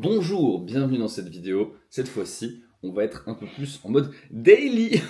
Bonjour, bienvenue dans cette vidéo. Cette fois-ci, on va être un peu plus en mode daily.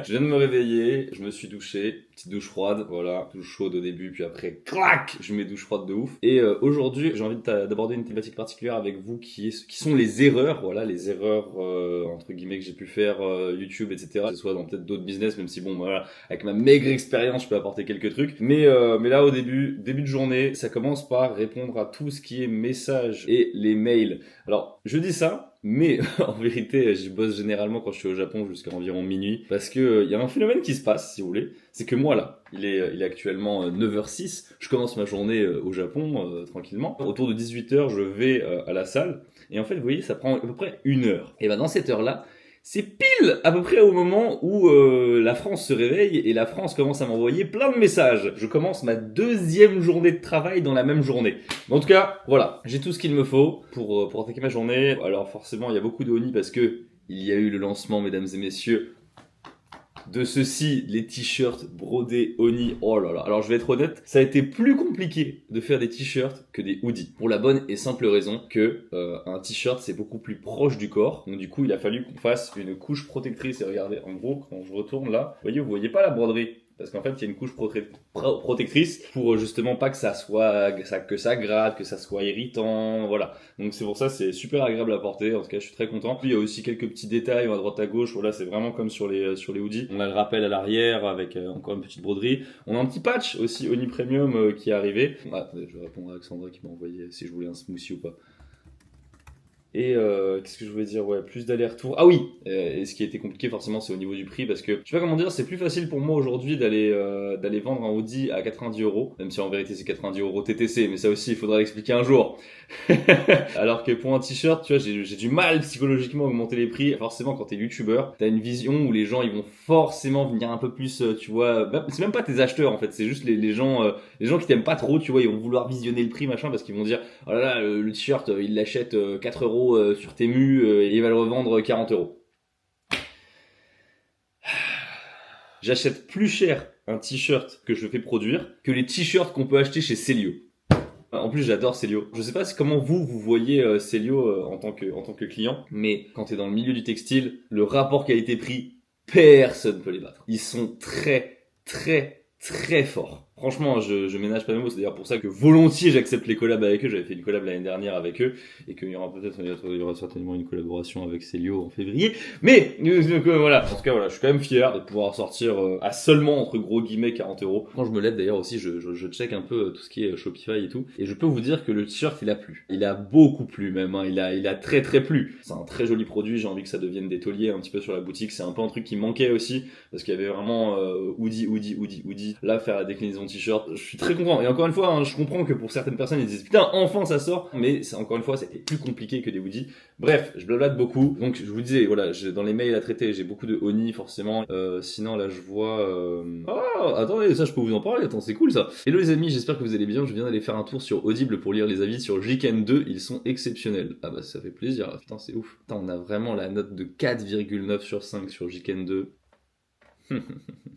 Je viens de me réveiller, je me suis douché, petite douche froide, voilà, douche chaude au début, puis après, clac, je mets douche froide de ouf. Et aujourd'hui, j'ai envie d'aborder une thématique particulière avec vous qui sont les erreurs, voilà, les erreurs entre guillemets que j'ai pu faire YouTube, etc. Que ce soit dans peut-être d'autres business, même si bon, voilà, avec ma maigre expérience, je peux apporter quelques trucs. Mais là, au début de journée, ça commence par répondre à tout ce qui est messages et les mails. Alors, je dis ça. Mais en vérité, je bosse généralement quand je suis au Japon jusqu'à environ minuit parce que y a un phénomène qui se passe, si vous voulez. C'est que moi là, il est actuellement 9h06. Je commence ma journée au Japon tranquillement. Autour de 18h, je vais à la salle. Et en fait, vous voyez, ça prend à peu près 1 heure. Et ben dans cette heure-là, c'est pile à peu près au moment où la France se réveille et la France commence à m'envoyer plein de messages. Je commence ma deuxième journée de travail dans la même journée. Mais en tout cas, voilà, j'ai tout ce qu'il me faut pour attaquer ma journée. Alors forcément, il y a beaucoup de Oni parce que il y a eu le lancement, mesdames et messieurs, de ceci, les t-shirts brodés Oni. Oh là là. Alors je vais être honnête, ça a été plus compliqué de faire des t-shirts que des hoodies. Pour la bonne et simple raison que un t-shirt c'est beaucoup plus proche du corps. Donc du coup il a fallu qu'on fasse une couche protectrice. Et regardez, en gros quand je retourne là, vous voyez pas la broderie. Parce qu'en fait, il y a une couche protectrice pour justement pas que ça soit, que ça gratte, que ça soit irritant, voilà. Donc c'est pour ça, c'est super agréable à porter. En tout cas, je suis très content. Puis il y a aussi quelques petits détails à droite à gauche. Voilà, c'est vraiment comme sur les hoodies. On a le rappel à l'arrière avec encore une petite broderie. On a un petit patch aussi Oni Premium qui est arrivé. Ah, je vais répondre à Alexandra qui m'a envoyé si je voulais un smoothie ou pas. Et qu'est-ce que je voulais dire, ouais, plus d'aller-retour. Ah oui, et ce qui a été compliqué forcément c'est au niveau du prix parce que je sais pas comment dire, c'est plus facile pour moi aujourd'hui d'aller vendre un Audi à 90€, même si en vérité c'est 90€ TTC, mais ça aussi il faudra l'expliquer un jour. Alors que pour un t-shirt, tu vois, j'ai du mal psychologiquement à augmenter les prix. Forcément, quand t'es youtubeur, t'as une vision où les gens ils vont forcément venir un peu plus, tu vois. C'est même pas tes acheteurs en fait, c'est juste les gens qui t'aiment pas trop, tu vois, ils vont vouloir visionner le prix machin parce qu'ils vont dire oh là là, le t-shirt il l'achète 4€ sur Temu et il va le revendre 40€. J'achète plus cher un t-shirt que je fais produire que les t-shirts qu'on peut acheter chez Celio. En plus, j'adore Celio. Je sais pas comment vous voyez Celio en tant que client, mais quand t'es dans le milieu du textile, le rapport qualité-prix, personne peut les battre. Ils sont très, très, très forts. Franchement, je ménage pas mes mots, c'est d'ailleurs pour ça que volontiers j'accepte les collabs avec eux. J'avais fait une collab l'année dernière avec eux et qu'il y aura certainement une collaboration avec Celio en février. Mais voilà, en tout cas voilà, je suis quand même fier de pouvoir sortir à seulement entre gros guillemets 40€. Quand je me lève d'ailleurs aussi, je check un peu tout ce qui est Shopify et tout, et je peux vous dire que le t-shirt il a plu. Il a beaucoup plu même, hein. Il a très très plu. C'est un très joli produit. J'ai envie que ça devienne des tauliers un petit peu sur la boutique. C'est un peu un truc qui manquait aussi parce qu'il y avait vraiment hoodie. Là faire la déclinaison t-shirt, je suis très content. Et encore une fois, hein, je comprends que pour certaines personnes ils disent putain enfin ça sort, mais encore une fois c'était plus compliqué que des hoodies. Bref, je blablate beaucoup. Donc je vous disais voilà, dans les mails à traiter, j'ai beaucoup de Oni forcément. Sinon là je vois oh attendez, ça je peux vous en parler. Attends, c'est cool ça. Hello les amis, j'espère que vous allez bien. Je viens d'aller faire un tour sur Audible pour lire les avis sur Jiken 2, ils sont exceptionnels. Ah bah ça fait plaisir. Putain, c'est ouf. Putain, on a vraiment la note de 4,9 sur 5 sur Jiken 2.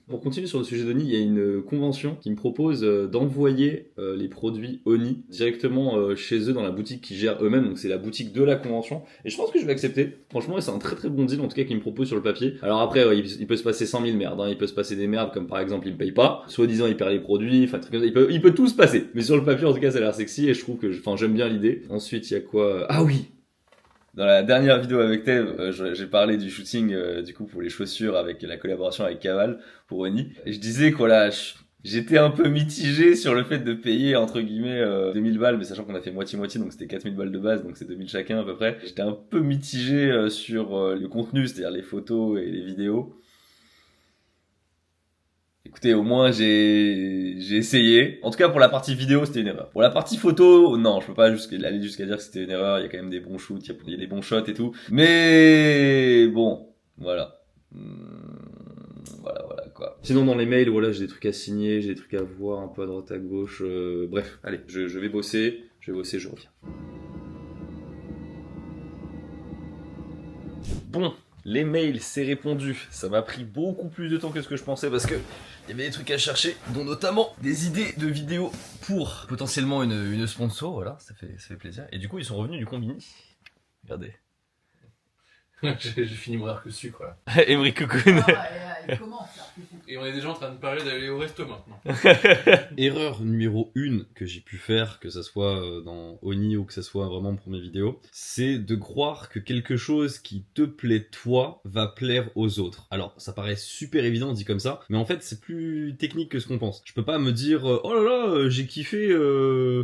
Pour continuer sur le sujet d'Oni, il y a une convention qui me propose d'envoyer les produits Oni directement chez eux dans la boutique qu'ils gèrent eux-mêmes, donc c'est la boutique de la convention, et je pense que je vais accepter. Franchement, c'est un très très bon deal en tout cas qu'ils me proposent sur le papier. Alors après, il peut se passer 100 000 merdes, hein. Il peut se passer des merdes comme par exemple il me paye pas, soi-disant il perd les produits, enfin il peut tout se passer. Mais sur le papier en tout cas ça a l'air sexy et je trouve que j'aime bien l'idée. Ensuite il y a quoi Ah oui, dans la dernière vidéo avec Tev, j'ai parlé du shooting du coup pour les chaussures avec la collaboration avec Kaval pour Oni. Et je disais que voilà, j'étais un peu mitigé sur le fait de payer entre guillemets 2000 balles, mais sachant qu'on a fait moitié-moitié, donc c'était 4000 balles de base, donc c'est 2000 chacun à peu près. J'étais un peu mitigé sur le contenu, c'est-à-dire les photos et les vidéos. Écoutez, au moins j'ai essayé. En tout cas pour la partie vidéo c'était une erreur. Pour la partie photo, non, je peux pas aller jusqu'à dire que c'était une erreur. Il y a quand même des bons shoots, il y a des bons shots et tout. Mais bon, voilà. Voilà quoi. Sinon dans les mails, voilà, j'ai des trucs à signer, j'ai des trucs à voir un peu à droite à gauche. Bref, allez, je vais bosser, je reviens. Bon. Les mails, c'est répondu. Ça m'a pris beaucoup plus de temps que ce que je pensais parce que il y avait des trucs à chercher, dont notamment des idées de vidéos pour potentiellement une sponsor. Voilà, ça fait plaisir. Et du coup, ils sont revenus du Combini. Regardez. J'ai fini mon arc sucre là. Emery Cocoon. Il commence là. Et on est déjà en train de parler d'aller au resto maintenant. Erreur numéro 1 que j'ai pu faire, que ça soit dans Oni ou que ça soit vraiment pour mes vidéos, c'est de croire que quelque chose qui te plaît toi va plaire aux autres. Alors ça paraît super évident dit comme ça, mais en fait c'est plus technique que ce qu'on pense. Je peux pas me dire oh là là j'ai kiffé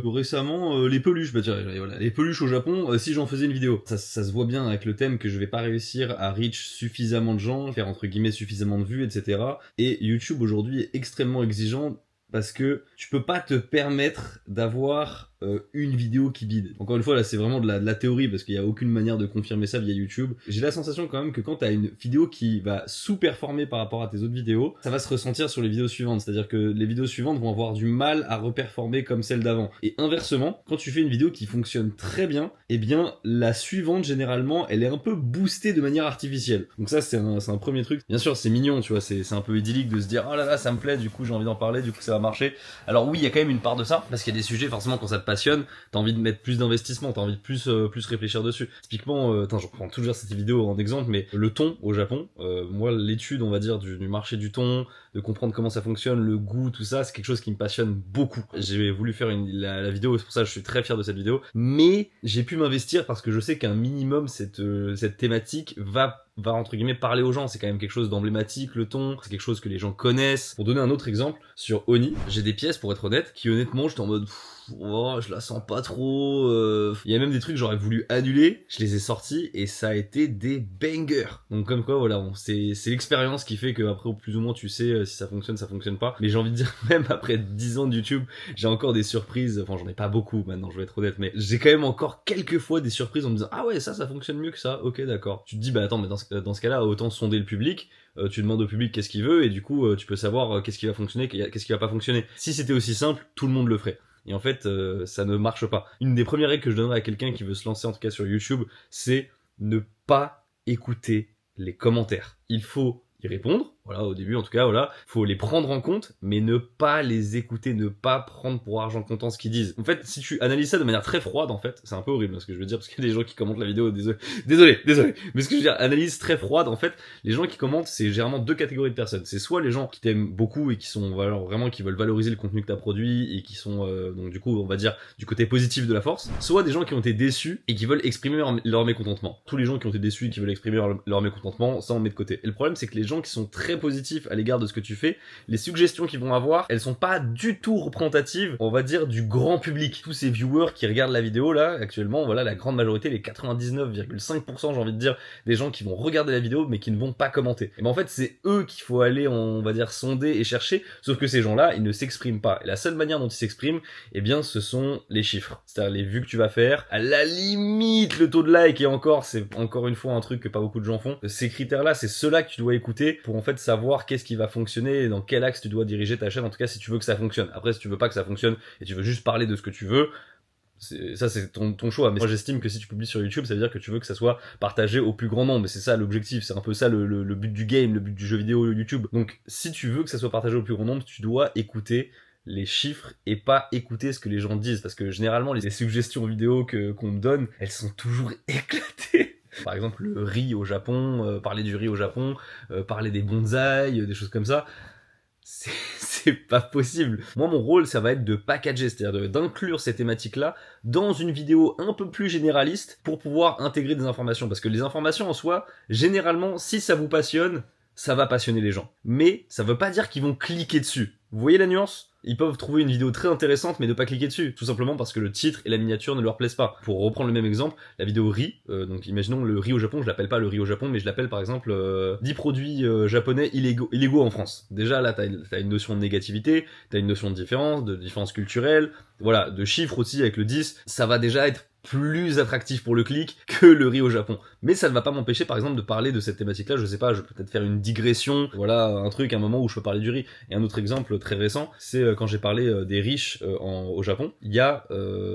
récemment les peluches, bah tiens voilà les peluches au Japon si j'en faisais une vidéo. Ça se voit bien avec le thème que je vais pas réussir à reach suffisamment de gens, faire entre guillemets suffisamment de vues, etc. Et YouTube aujourd'hui est extrêmement exigeant parce que tu peux pas te permettre d'avoir une vidéo qui bide. Encore une fois, là, c'est vraiment de la théorie parce qu'il y a aucune manière de confirmer ça via YouTube. J'ai la sensation quand même que quand t'as une vidéo qui va sous-performer par rapport à tes autres vidéos, ça va se ressentir sur les vidéos suivantes. C'est-à-dire que les vidéos suivantes vont avoir du mal à reperformer comme celle d'avant. Et inversement, quand tu fais une vidéo qui fonctionne très bien, eh bien, la suivante, généralement, elle est un peu boostée de manière artificielle. Donc ça, c'est un premier truc. Bien sûr, c'est mignon, tu vois, c'est un peu idyllique de se dire, oh là là, ça me plaît, du coup, j'ai envie d'en parler, du coup, ça va marcher. Alors oui, il y a quand même une part de ça, parce qu'il y a des sujets, forcément, quand ça te passionne, t'as envie de mettre plus d'investissement, t'as envie de plus réfléchir dessus. Typiquement, je reprends toujours cette vidéo en exemple, mais le thon au Japon, moi l'étude on va dire du marché du thon, de comprendre comment ça fonctionne, le goût, tout ça, c'est quelque chose qui me passionne beaucoup. J'ai voulu faire la vidéo, c'est pour ça que je suis très fier de cette vidéo, mais j'ai pu m'investir parce que je sais qu'un minimum cette thématique va entre guillemets parler aux gens, c'est quand même quelque chose d'emblématique, le thon, c'est quelque chose que les gens connaissent. Pour donner un autre exemple, sur Oni, j'ai des pièces pour être honnête, qui honnêtement j'étais en mode oh, je la sens pas trop. Il y a même des trucs que j'aurais voulu annuler, je les ai sortis et ça a été des bangers. Donc comme quoi voilà, c'est l'expérience qui fait que après plus ou moins tu sais si ça fonctionne pas. Mais j'ai envie de dire même après 10 ans de YouTube, j'ai encore des surprises. Enfin j'en ai pas beaucoup maintenant, je vais être honnête, mais j'ai quand même encore quelques fois des surprises en me disant ah ouais ça fonctionne mieux que ça. Ok d'accord. Tu te dis bah attends mais dans ce cas-là autant sonder le public. Tu demandes au public qu'est-ce qu'il veut et du coup tu peux savoir qu'est-ce qui va fonctionner, qu'est-ce qui va pas fonctionner. Si c'était aussi simple, tout le monde le ferait. Et en fait, ça ne marche pas. Une des premières règles que je donnerais à quelqu'un qui veut se lancer, en tout cas sur YouTube, c'est ne pas écouter les commentaires. Il faut y répondre, voilà, au début en tout cas, voilà. Faut les prendre en compte, mais ne pas les écouter, ne pas prendre pour argent comptant ce qu'ils disent. En fait, si tu analyses ça de manière très froide, en fait, c'est un peu horrible, ce que je veux dire, parce qu'il y a des gens qui commentent la vidéo, désolé. Mais ce que je veux dire, analyse très froide, en fait, les gens qui commentent, c'est généralement deux catégories de personnes. C'est soit les gens qui t'aiment beaucoup et qui sont, voilà, vraiment, qui veulent valoriser le contenu que t'as produit et qui sont, donc du coup, on va dire, du côté positif de la force. Soit des gens qui ont été déçus et qui veulent exprimer leur mécontentement. Tous les gens qui ont été déçus et qui veulent exprimer leur mécontentement, ça on met de côté. Et le problème, c'est que les gens qui sont très positifs à l'égard de ce que tu fais, les suggestions qu'ils vont avoir, elles sont pas du tout représentatives, on va dire, du grand public. Tous ces viewers qui regardent la vidéo là, actuellement, voilà, la grande majorité, les 99,5% j'ai envie de dire, des gens qui vont regarder la vidéo mais qui ne vont pas commenter. Et ben en fait, c'est eux qu'il faut aller, on va dire, sonder et chercher, sauf que ces gens-là, ils ne s'expriment pas. Et la seule manière dont ils s'expriment, eh bien, ce sont les chiffres. C'est-à-dire les vues que tu vas faire, à la limite, le taux de like, et encore, c'est encore une fois un truc que pas beaucoup de gens font. Ces critères-là, c'est ceux-là que tu dois écouter pour en fait savoir qu'est-ce qui va fonctionner et dans quel axe tu dois diriger ta chaîne, en tout cas si tu veux que ça fonctionne. Après si tu veux pas que ça fonctionne et tu veux juste parler de ce que tu veux, ça c'est ton choix, mais moi j'estime que si tu publies sur YouTube ça veut dire que tu veux que ça soit partagé au plus grand nombre, et c'est ça l'objectif, c'est un peu ça le but du game, le but du jeu vidéo YouTube. Donc si tu veux que ça soit partagé au plus grand nombre, tu dois écouter les chiffres et pas écouter ce que les gens disent, parce que généralement les suggestions vidéo qu'on me donne, elles sont toujours éclatées. Par exemple le riz au Japon, parler du riz au Japon, parler des bonsaïs, des choses comme ça, c'est pas possible. Moi mon rôle ça va être de packager, c'est-à-dire d'inclure ces thématiques là dans une vidéo un peu plus généraliste pour pouvoir intégrer des informations, parce que les informations en soi, généralement si ça vous passionne, ça va passionner les gens. Mais ça veut pas dire qu'ils vont cliquer dessus. Vous voyez la nuance ? Ils peuvent trouver une vidéo très intéressante mais ne pas cliquer dessus, tout simplement parce que le titre et la miniature ne leur plaisent pas. Pour reprendre le même exemple, la vidéo riz, donc imaginons le riz au Japon, je l'appelle pas le riz au Japon, mais je l'appelle par exemple 10 produits japonais illégaux en France. Déjà là t'as une notion de négativité, t'as une notion de différence culturelle, voilà, de chiffres aussi avec le 10, ça va déjà être plus attractif pour le clic que le riz au Japon. Mais ça ne va pas m'empêcher par exemple de parler de cette thématique-là, je sais pas, je peux peut-être faire une digression, voilà, un moment où je peux parler du riz. Et un autre exemple très récent, c'est quand j'ai parlé des riches au Japon, il y a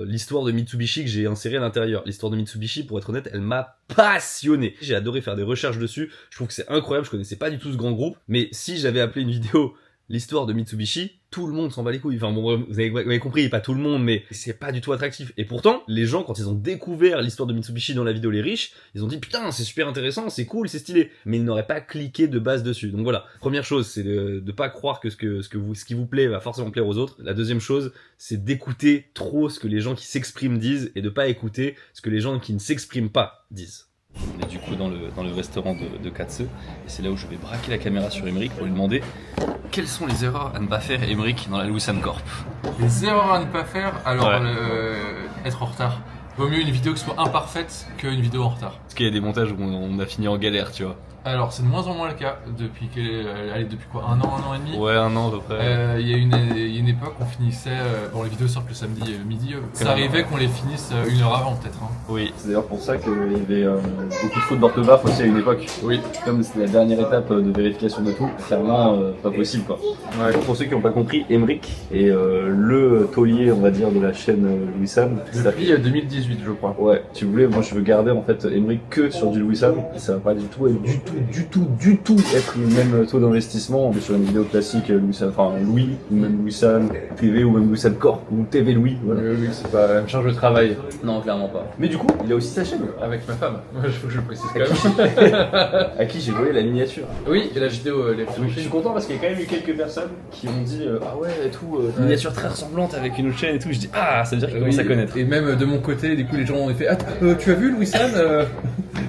l'histoire de Mitsubishi que j'ai insérée à l'intérieur. L'histoire de Mitsubishi, pour être honnête, elle m'a passionné. J'ai adoré faire des recherches dessus, je trouve que c'est incroyable, je connaissais pas du tout ce grand groupe, mais si j'avais appelé une vidéo l'histoire de Mitsubishi, tout le monde s'en bat les couilles. Enfin bon, vous avez compris, pas tout le monde, mais c'est pas du tout attractif. Et pourtant, les gens, quand ils ont découvert l'histoire de Mitsubishi dans la vidéo Les Riches, ils ont dit putain, c'est super intéressant, c'est cool, c'est stylé. Mais ils n'auraient pas cliqué de base dessus. Donc voilà, première chose, c'est de pas croire que ce qui vous plaît va forcément plaire aux autres. La deuxième chose, c'est d'écouter trop ce que les gens qui s'expriment disent et de pas écouter ce que les gens qui ne s'expriment pas disent. On est du coup dans le restaurant de Katsu, et c'est là où je vais braquer la caméra sur Emeric pour lui demander quelles sont les erreurs à ne pas faire, Emeric, dans la Louis Sam Corp. Les erreurs à ne pas faire, alors Ouais. être en retard. Vaut mieux une vidéo qui soit imparfaite qu'une vidéo en retard. Parce qu'il y a des montages où on a fini en galère, tu vois. Alors c'est de moins en moins le cas depuis quoi, un an et demi. Ouais, un an à peu près. Il y a une époque on finissait, bon les vidéos sortent le samedi midi, ça arrivait qu'on les finisse une heure avant peut-être. Hein. Oui. C'est d'ailleurs pour ça qu'il y avait beaucoup de fautes d'orthographe aussi à une époque. Oui. Comme c'était la dernière étape de vérification de tout, clairement pas possible quoi. Ouais. Pour ceux qui n'ont pas compris, Emeric est le taulier on va dire de la chaîne Louis Sam. Depuis 2018 je crois. Ouais, si vous voulez, moi je veux garder en fait Emeric que sur du Louis Sam. Ça va pas du tout être du tout être le même taux d'investissement sur une vidéo classique Louis Sam, enfin Louis, ou même Louis Sam TV, ou même Louis Sam Corp, ou TV Louis, voilà. Oui, c'est pas la même charge de travail. Non, clairement pas. Mais du coup, il a aussi sa chaîne, Avec ma femme, il faut que je le précise quand même. à qui j'ai volé la miniature. Oui, et la vidéo, les Je suis content parce qu'il y a quand même eu quelques personnes qui ont dit ah ouais et tout, Miniature très ressemblante avec une autre chaîne et tout. Je dis ah, ça veut dire qu'ils commencent à connaître. Et même de mon côté, du coup, les gens ont fait ah, tu as vu Louis Sam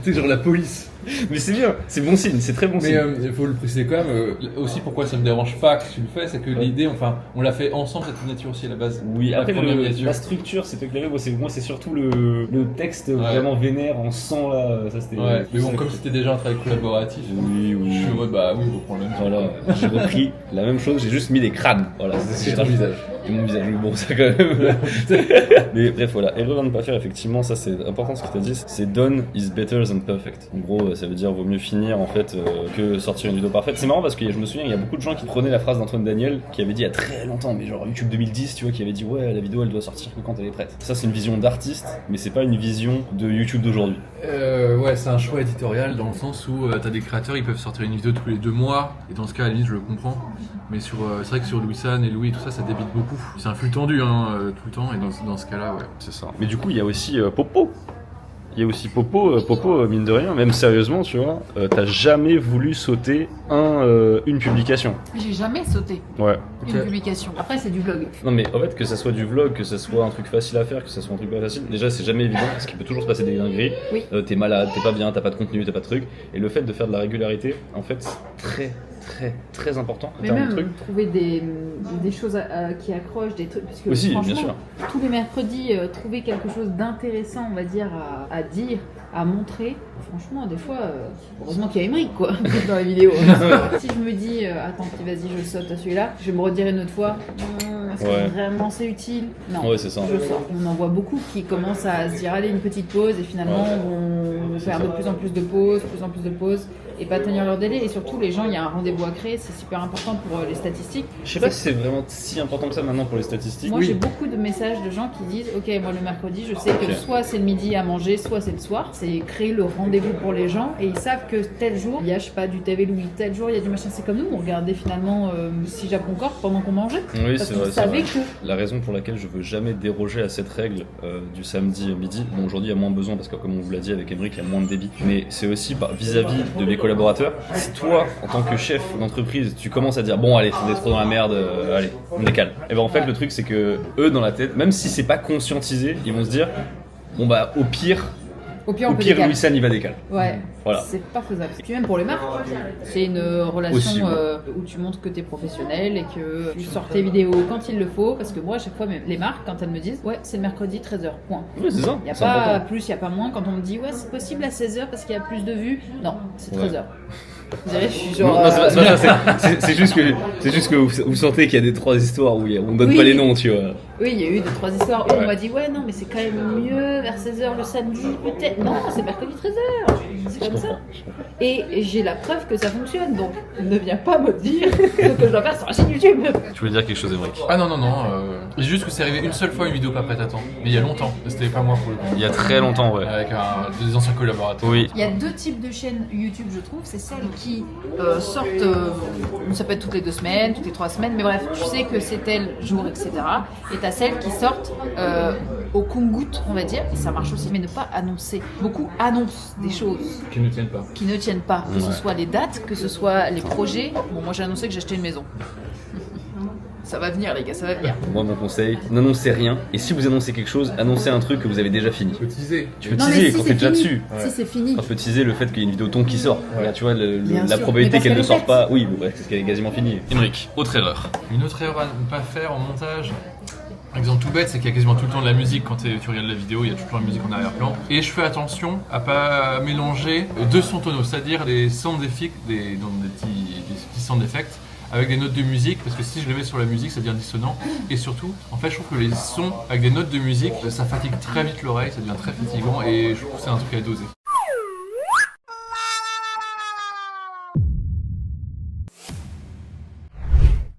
Tu sais, genre la police. Mais c'est bien, c'est bon signe, c'est très bon Mais signe. il faut le préciser quand même, aussi pourquoi ça me dérange pas que tu le fais, c'est que l'idée, enfin, on l'a fait ensemble cette miniature aussi à la base. Oui, La après première miniature. la structure c'est éclairé, moi c'est surtout le texte vraiment vénère en sang là, ça c'était... Ouais, mais bon, comme c'était déjà un travail collaboratif, Oui, je suis heureux, bah oui, on reprend le même truc. Voilà, j'ai repris la même chose, j'ai juste mis des crânes, voilà, C'est ton visage. Et mon visage, bon ça quand même. Mais bref voilà, erreur à ne pas faire effectivement, ça c'est important ce que tu as dit, c'est done is better than perfect. En gros ça veut dire vaut mieux finir en fait que sortir une vidéo parfaite. C'est marrant parce que je me souviens il y a beaucoup de gens qui prenaient la phrase d'Antoine Daniel qui avait dit il y a très longtemps, mais genre YouTube 2010 tu vois, qui avait dit ouais la vidéo elle doit sortir que quand elle est prête. Ça c'est une vision d'artiste, mais c'est pas une vision de YouTube d'aujourd'hui. Ouais, c'est un choix éditorial dans le sens où t'as des créateurs, ils peuvent sortir une vidéo tous les 2 mois, et dans ce cas, à la limite, je le comprends. Mais c'est vrai que sur Louis San et Louis, tout ça, ça débite beaucoup. C'est un flux tendu, tout le temps, et dans ce cas-là, ouais. C'est ça. Mais du coup, il y a aussi Popo. Il y a aussi Popo, mine de rien, même sérieusement, tu vois, t'as jamais voulu sauter une publication. J'ai jamais sauté Ouais. une publication. Après, c'est du vlog. Non mais en fait, que ça soit du vlog, que ça soit un truc facile à faire, que ça soit un truc pas facile, déjà c'est jamais évident, parce qu'il peut toujours se passer des dingueries. Oui. T'es malade, t'es pas bien, t'as pas de contenu, t'as pas de truc. Et le fait de faire de la régularité, en fait, c'est très important en Mais termes de même trucs. trouver des choses qui accrochent, des trucs. Parce que Aussi, bien franchement, sûr. tous les mercredis, trouver quelque chose d'intéressant, on va dire, à dire, à montrer. Franchement, des fois, heureusement qu'il y a Emeric, quoi, dans la vidéo. Si je me dis, attends, puis vas-y, je saute à celui-là, je vais me redire une autre fois, est-ce Ouais. que vraiment c'est utile? Non, Ouais, c'est ça. je sors. On en voit beaucoup qui commencent à se dire, allez, une petite pause, et finalement, vont faire de plus en plus de pauses, et pas tenir leur délai. Et surtout, les gens, il y a un rendez-vous à créer, c'est super important pour les statistiques. Je sais pas si c'est vraiment si important que ça maintenant pour les statistiques. Moi, j'ai beaucoup de messages de gens qui disent ok, moi le mercredi, je sais que soit c'est le midi à manger, soit c'est le soir. C'est créer le rendez-vous pour les gens et ils savent que tel jour, il y a, je sais pas, du TV Louis, tel jour, il y a du machin. C'est comme nous, on regardait finalement Si Japon Corp pendant qu'on mangeait. Oui, Parce c'est qu'on vrai. savait c'est vrai. que. La raison pour laquelle je veux jamais déroger à cette règle du samedi midi, bon aujourd'hui il y a moins besoin parce que comme on vous l'a dit avec Emeric, il y a moins de débit, mais c'est aussi vis-à-vis de mes collaborateurs. Si toi, en tant que chef d'entreprise, tu commences à dire bon allez, on est trop dans la merde, allez, on décale. Et ben en fait le truc c'est que eux dans la tête, même si c'est pas conscientisé, ils vont se dire bon bah au pire Au pire, on peut décaler. Louis San il va décaler. Ouais, Voilà. c'est pas faisable. Puis même pour les marques, c'est une relation Aussi, ouais. où tu montres que t'es professionnel et que tu sors tes vidéos quand il le faut. Parce que moi, à chaque fois, même les marques, quand elles me disent ouais, c'est le mercredi 13h, point. Ouais, c'est ça. Il n'y a c'est pas important. plus, il n'y a pas moins. Quand on me dit ouais, c'est possible à 16h parce qu'il y a plus de vues, non, c'est 13h. Vous savez, je suis genre. Non, c'est pas ça, c'est juste que vous sentez qu'il y a des trois histoires où on donne Oui. pas les noms, tu vois. Oui, il y a eu 2-3 histoires où on m'a dit ouais non mais c'est quand même mieux vers 16h le samedi peut-être. Non, c'est mercredi 13h. C'est comme ça. Et j'ai la preuve que ça fonctionne, donc ne viens pas me dire ce que je dois faire sur la chaîne YouTube. Tu voulais dire quelque chose, Émeric? Ah non, c'est juste que c'est arrivé une seule fois une vidéo pas prête à temps. Mais il y a longtemps, c'était pas moi pour le coup. Il y a très longtemps, ouais. Avec des anciens collaborateurs. Oui. Il y a 2 types de chaînes YouTube, je trouve. C'est celles qui sortent, ça peut être toutes les 2 semaines, toutes les 3 semaines, mais bref, tu sais que c'est tel jour, etc. Et t'as celles qui sortent au compte-gouttes, on va dire, et ça marche aussi, mais ne pas annoncer. Beaucoup annoncent des choses Qui ne tiennent pas. qui ne tiennent pas, que ce soit les dates, que ce soit les projets. Bon, moi j'ai annoncé que j'achetais une maison. Ça va venir, les gars, ça va venir. Moi, mon conseil, n'annoncez rien. Et si vous annoncez quelque chose, annoncez un truc que vous avez déjà fini. Tu peux teaser. Tu peux Non, mais teaser si quand c'est t'es déjà fini. dessus. Si c'est fini. Quand tu peux teaser le fait qu'il y ait une vidéo ton qui sort. Ouais. Là, tu vois, Bien la sûr. probabilité Mais parce qu'elle ne qu'elle sort est pas. Oui, bon, bref, c'est qu'elle est quasiment finie. Émeric, autre erreur. Une autre erreur à ne pas faire en montage. Un exemple tout bête, c'est qu'il y a quasiment tout le temps de la musique quand tu regardes la vidéo, il y a tout le temps de la musique en arrière-plan. Et je fais attention à pas mélanger 2 sons tonaux, c'est-à-dire les sound effects, des petits sound effects, avec des notes de musique, parce que si je les mets sur la musique, ça devient dissonant. Et surtout, en fait, je trouve que les sons avec des notes de musique, ça fatigue très vite l'oreille, ça devient très fatigant, et je trouve que c'est un truc à doser.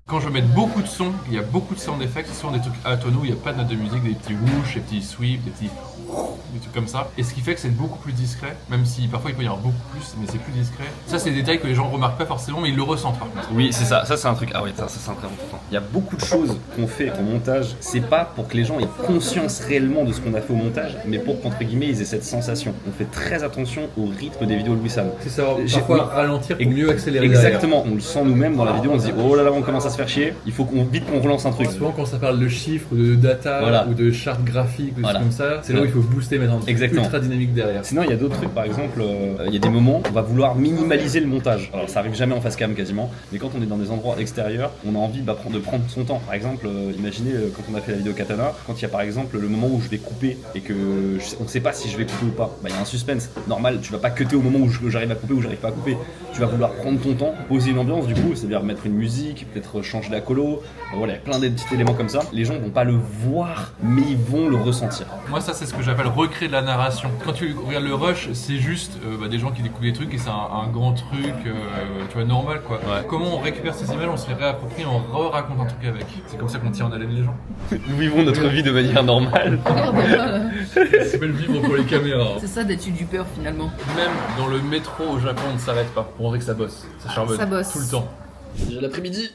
Quand je veux mettre beaucoup de sons, il y a beaucoup de sound effects, ce sont des trucs atonaux, il n'y a pas de notes de musique, des petits whoosh, des petits sweeps, des trucs comme ça. Et ce qui fait que c'est beaucoup plus discret, même si parfois il peut y avoir beaucoup plus, mais c'est plus discret. Ça, c'est des détails que les gens ne remarquent pas forcément, mais ils le ressentent par contre. Oui, c'est ça. Ça, c'est un truc. Ah ouais, ça c'est un très important. Il y a beaucoup de choses qu'on fait en montage. C'est pas pour que les gens aient conscience réellement de ce qu'on a fait au montage, mais pour qu'entre guillemets ils aient cette sensation. On fait très attention au rythme des vidéos de Louis Sam. C'est ça, parfois parfois ralentir pour mieux accélérer. Exactement. On le sent nous-mêmes dans la vidéo. On se dit oh là là, on commence à se faire chier. Il faut vite qu'on relance un truc. Souvent quand ça parle de chiffres, ou de data, Voilà. ou de charte graphique, ou des Voilà. trucs comme ça, c'est là où il faut booster, mettre un truc Exactement. ultra dynamique derrière. Sinon, il y a d'autres trucs, par exemple, il y a des moments où on va vouloir minimaliser le montage. Alors, ça arrive jamais en face cam quasiment, mais quand on est dans des endroits extérieurs, on a envie de prendre son temps. Par exemple, imaginez quand on a fait la vidéo Katana, quand il y a par exemple le moment où je vais couper et que on sait pas si je vais couper ou pas, bah il y a un suspense. Normal, tu vas pas cutter au moment où j'arrive à couper ou j'arrive pas à couper. Tu vas vouloir prendre ton temps, poser une ambiance du coup, c'est-à-dire mettre une musique, peut-être changer la colo. Voilà, il y a plein de petits éléments comme ça. Les gens vont pas le voir, mais ils vont le ressentir. Moi, ça, c'est ce que j'appelle recréer de la narration. Quand tu regardes le rush, c'est juste des gens qui découvrent des trucs et c'est un grand truc, tu vois, normal quoi. Ouais. Comment on récupère ces images, on se les réapproprie, on re-raconte un truc avec. C'est comme ça qu'on tient en haleine les gens. Nous vivons notre vie de manière normale. Regarde-moi là. Ça s'appelle vivre pour les caméras. C'est ça d'être youtubeur finalement. Même dans le métro au Japon, on ne s'arrête pas pour montrer que ça bosse. Ça charbonne. Ça bosse. Tout le temps. Déjà l'après-midi.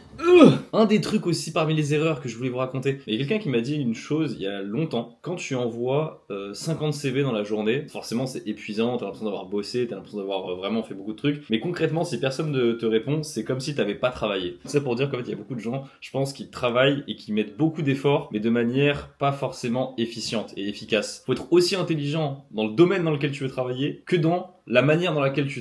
Un des trucs aussi parmi les erreurs que je voulais vous raconter. Il y a quelqu'un qui m'a dit une chose il y a longtemps. Quand tu envoies 50 CV dans la journée, forcément c'est épuisant, t'as l'impression d'avoir bossé, t'as l'impression d'avoir vraiment fait beaucoup de trucs. Mais concrètement, si personne ne te répond, c'est comme si t'avais pas travaillé. C'est pour dire qu'en fait il y a beaucoup de gens, je pense, qui travaillent et qui mettent beaucoup d'efforts, mais de manière pas forcément efficiente et efficace. Faut être aussi intelligent dans le domaine dans lequel tu veux travailler que dans la manière dans laquelle tu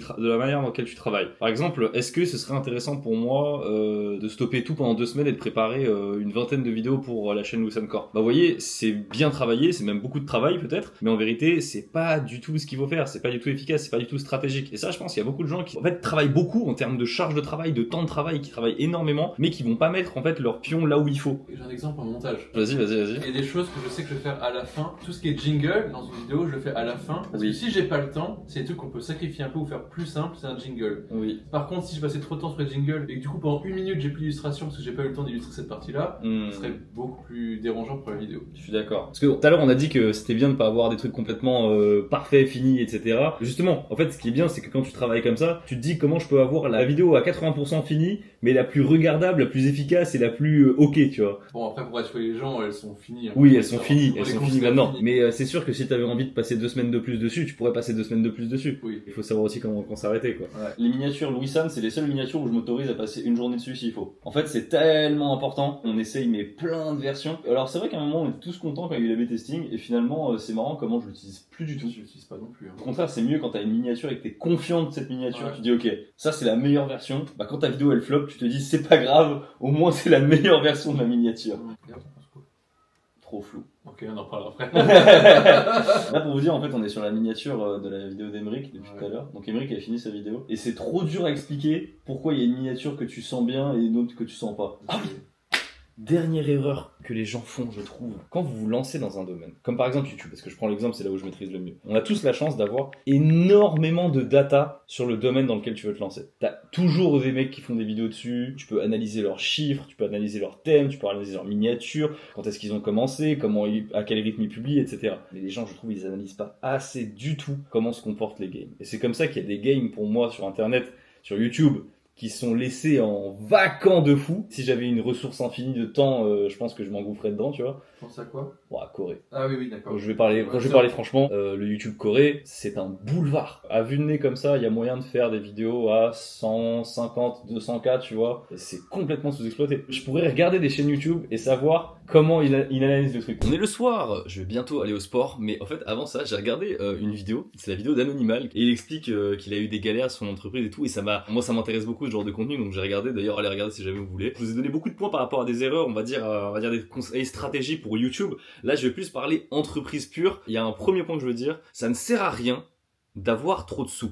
travailles. Par exemple, est-ce que ce serait intéressant pour moi de stopper tout pendant 2 semaines et de préparer une vingtaine de vidéos pour la chaîne Louis Sam Corp? Bah vous voyez, c'est bien travaillé, c'est même beaucoup de travail peut-être, mais en vérité, c'est pas du tout ce qu'il faut faire, c'est pas du tout efficace, c'est pas du tout stratégique. Et ça, je pense qu'il y a beaucoup de gens qui en fait travaillent beaucoup en termes de charge de travail, de temps de travail, qui travaillent énormément, mais qui vont pas mettre en fait leur pion là où il faut. J'ai un exemple en montage. Vas-y. Il y a des choses que je sais que je vais faire à la fin. Tout ce qui est jingle dans une vidéo, je le fais à la fin. Parce Oui. que si j'ai pas le temps, c'est des trucs qu'on peut sacrifier un peu ou faire plus simple, c'est un jingle. Oui. Par contre, si je passais trop de temps sur les jingles et que du coup pendant 1 minute j'ai plus d'illustration parce que j'ai pas eu le temps d'illustrer cette partie-là, ce serait beaucoup plus dérangeant pour la vidéo. Je suis d'accord. Parce que tout à l'heure on a dit que c'était bien de pas avoir des trucs complètement parfaits, finis, etc. Justement, en fait ce qui est bien c'est que quand tu travailles comme ça, tu te dis comment je peux avoir la vidéo à 80% finie, mais la plus regardable, la plus efficace et la plus ok, tu vois. Bon, après pour rassurer les gens, elles sont finies. Hein. Oui, elles sont finies On les maintenant. considère finies. Mais c'est sûr que si t'avais envie de passer 2 semaines de plus dessus, tu pourrais passer 2 semaines de plus dessus. Oui. Il faut savoir aussi quand s'arrêter, quoi. Ouais. Les miniatures Louis Sam, c'est les seules miniatures où je m'autorise à passer une journée dessus s'il faut. En fait, c'est tellement important. On essaye mais plein de versions. Alors c'est vrai qu'à un moment on est tous contents quand il y a eu l'A/B testing et finalement c'est marrant comment je l'utilise plus du tout. Je l'utilise pas non plus. Hein. Au contraire, c'est mieux quand t'as une miniature et que t'es confiant de cette miniature. Ouais. Tu dis ok, ça c'est la meilleure version. Bah quand ta vidéo elle flop, tu te dis c'est pas grave, au moins c'est la meilleure version de la miniature. Regarde, on pense quoi. Trop flou. Ok, on en parlera après. Là pour vous dire en fait on est sur la miniature de la vidéo d'Emeric depuis tout à l'heure. Donc Emeric a fini sa vidéo et c'est trop dur à expliquer pourquoi il y a une miniature que tu sens bien et une autre que tu sens pas. Ah oui. Dernière erreur que les gens font, je trouve, quand vous vous lancez dans un domaine, comme par exemple YouTube, parce que je prends l'exemple, c'est là où je maîtrise le mieux. On a tous la chance d'avoir énormément de data sur le domaine dans lequel tu veux te lancer. T'as toujours des mecs qui font des vidéos dessus, tu peux analyser leurs chiffres, tu peux analyser leurs thèmes, tu peux analyser leurs miniatures, quand est-ce qu'ils ont commencé, à quel rythme ils publient, etc. Mais les gens, je trouve, ils analysent pas assez du tout comment se comportent les games. Et c'est comme ça qu'il y a des games pour moi sur Internet, sur YouTube, qui sont laissés en vacants de fou. Si j'avais une ressource infinie de temps, je pense que je m'engouffrais dedans, tu vois. Tu penses à quoi? Ouais, Corée. Ah oui, d'accord. Quand je vais parler franchement, le YouTube Corée, c'est un boulevard. À vue de nez comme ça, il y a moyen de faire des vidéos à 150, 200K, tu vois. Et c'est complètement sous-exploité. Je pourrais regarder des chaînes YouTube et savoir comment il analyse le truc. On est le soir, je vais bientôt aller au sport, mais en fait, avant ça, j'ai regardé une vidéo. C'est la vidéo d'Anonymal. Et il explique qu'il a eu des galères sur son entreprise et tout. Et moi, ça m'intéresse beaucoup ce genre de contenu, donc j'ai regardé. D'ailleurs, allez regarder si jamais vous voulez. Je vous ai donné beaucoup de points par rapport à des erreurs, on va dire des conseils stratégiques pour YouTube. Là, je vais plus parler entreprise pure. Il y a un premier point que je veux dire, ça ne sert à rien d'avoir trop de sous.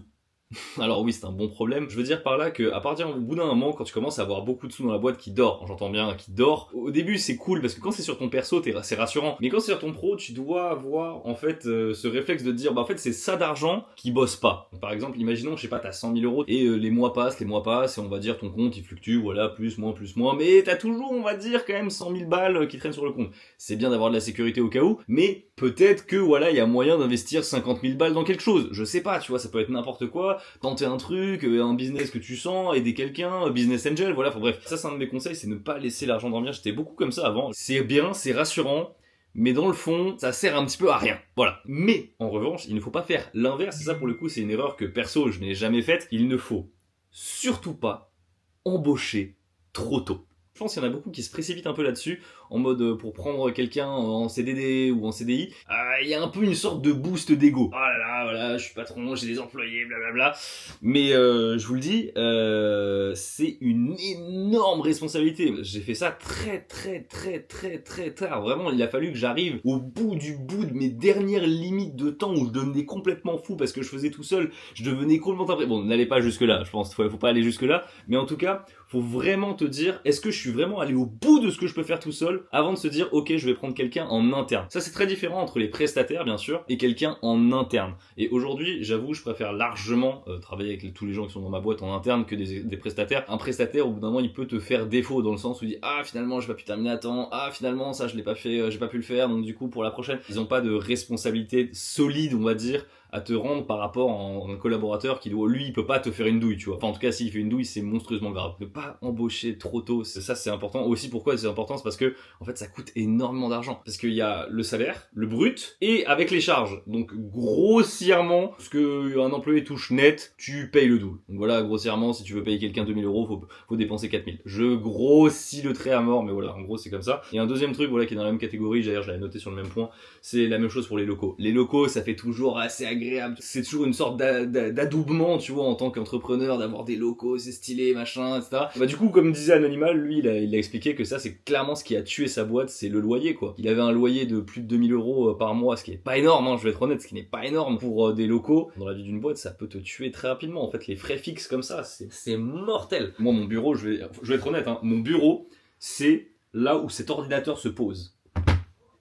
Alors oui, c'est un bon problème. Je veux dire par là que au bout d'un moment, quand tu commences à avoir beaucoup de sous dans la boîte qui dort, j'entends bien qui dort, au début c'est cool parce que quand c'est sur ton perso, c'est rassurant. Mais quand c'est sur ton pro, tu dois avoir en fait ce réflexe de te dire, bah en fait c'est ça d'argent qui bosse pas. Donc, par exemple, imaginons, je sais pas, t'as 100 000 euros et les mois passent et on va dire ton compte il fluctue, voilà, plus, moins, mais t'as toujours, on va dire, quand même 100 000 balles qui traînent sur le compte. C'est bien d'avoir de la sécurité au cas où, mais peut-être que voilà, il y a moyen d'investir 50 000 balles dans quelque chose. Je sais pas, tu vois, ça peut être n'importe quoi. Tenter un truc, un business que tu sens, aider quelqu'un, business angel, voilà, bref. Ça, c'est un de mes conseils, c'est ne pas laisser l'argent dormir. J'étais beaucoup comme ça avant. C'est bien, c'est rassurant, mais dans le fond, ça sert un petit peu à rien. Voilà. Mais, en revanche, il ne faut pas faire l'inverse. Et ça, pour le coup, c'est une erreur que perso, je n'ai jamais faite. Il ne faut surtout pas embaucher trop tôt. Je pense qu'il y en a beaucoup qui se précipitent un peu là-dessus, en mode pour prendre quelqu'un en CDD ou en CDI, il y a un peu une sorte de boost d'ego. Oh là là, voilà, je suis patron, j'ai des employés, blablabla. Mais je vous le dis, c'est une énorme responsabilité. J'ai fait ça très tard. Vraiment, il a fallu que j'arrive au bout de mes dernières limites de temps où je devenais complètement fou parce que je faisais tout seul. Je devenais complètement après. Bon, n'allez pas jusque là, je pense. Faut pas aller jusque là. Mais en tout cas, faut vraiment te dire, est-ce que je suis vraiment allé au bout de ce que je peux faire tout seul avant de se dire, ok, je vais prendre quelqu'un en interne. Ça, c'est très différent entre les prestataires, bien sûr, et quelqu'un en interne. Et aujourd'hui, j'avoue, je préfère largement travailler avec tous les gens qui sont dans ma boîte en interne que des prestataires. Un prestataire, au bout d'un moment, il peut te faire défaut dans le sens où il dit, ah, finalement, j'ai pas pu terminer à temps. Ah, finalement, ça, je l'ai pas fait, j'ai pas pu le faire. Donc, du coup, pour la prochaine, ils ont pas de responsabilité solide, on va dire, à te rendre par rapport à un collaborateur qui doit, lui, il peut pas te faire une douille, tu vois. Enfin, en tout cas, s'il fait une douille, c'est monstrueusement grave. Ne pas embaucher trop tôt, ça c'est important. Aussi, pourquoi c'est important, c'est parce que, en fait, ça coûte énormément d'argent. Parce qu'il y a le salaire, le brut, et avec les charges. Donc, grossièrement, ce qu'un employé touche net, tu payes le double. Donc voilà, grossièrement, si tu veux payer quelqu'un 2000 euros, faut dépenser 4000. Je grossis le trait à mort, mais voilà, en gros, c'est comme ça. Et un deuxième truc, voilà, qui est dans la même catégorie, d'ailleurs, je l'avais noté sur le même point, c'est la même chose pour les locaux. Les locaux, ça fait toujours assez agréable. C'est toujours une sorte d'adoubement, tu vois, en tant qu'entrepreneur, d'avoir des locaux, c'est stylé, machin, etc. Bah, du coup, comme disait Anonymal, lui, il a expliqué que ça, c'est clairement ce qui a tué sa boîte, c'est le loyer, quoi. Il avait un loyer de plus de 2000 euros par mois, ce qui est pas énorme, hein, je vais être honnête, ce qui n'est pas énorme pour des locaux. Dans la vie d'une boîte, ça peut te tuer très rapidement. En fait, les frais fixes comme ça, c'est mortel. Moi, mon bureau, je vais être honnête, hein, mon bureau, c'est là où cet ordinateur se pose.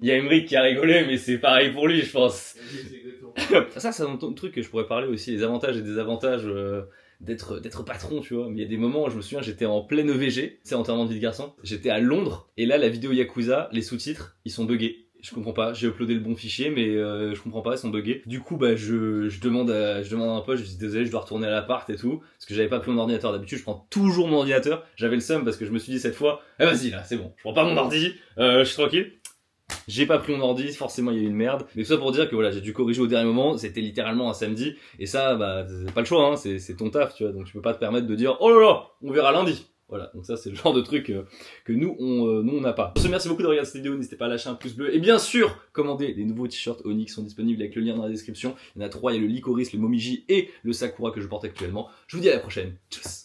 Il y a Emric qui a rigolé, mais c'est pareil pour lui, je pense. Ça, c'est un truc que je pourrais parler aussi, les avantages et désavantages d'être patron, tu vois. Mais il y a des moments où je me souviens, j'étais en pleine EVG, c'est enterrement de vie de garçon. J'étais à Londres, et là, la vidéo Yakuza, les sous-titres, ils sont buggés. Je comprends pas, j'ai uploadé le bon fichier, mais je comprends pas, ils sont buggés. Du coup, bah, je demande à un pote, je dis désolé, je dois retourner à l'appart et tout, parce que j'avais pas pris mon ordinateur. D'habitude, je prends toujours mon ordinateur. J'avais le seum parce que je me suis dit cette fois, vas-y là, c'est bon, je prends pas mon ordi, je suis tranquille. J'ai pas pris mon ordi, forcément il y a eu une merde. Mais tout ça pour dire que voilà, j'ai dû corriger au dernier moment, c'était littéralement un samedi. Et ça, bah, c'est pas le choix, hein, c'est ton taf, tu vois. Donc tu peux pas te permettre de dire, oh là là, on verra lundi. Voilà, donc ça c'est le genre de truc que nous on n'a pas. Merci beaucoup de regarder cette vidéo, n'hésitez pas à lâcher un pouce bleu. Et bien sûr, commandez les nouveaux t-shirts Onyx sont disponibles avec le lien dans la description. Il y en a 3, il y a le Licorice, le Momiji et le Sakura que je porte actuellement. Je vous dis à la prochaine, tchuss.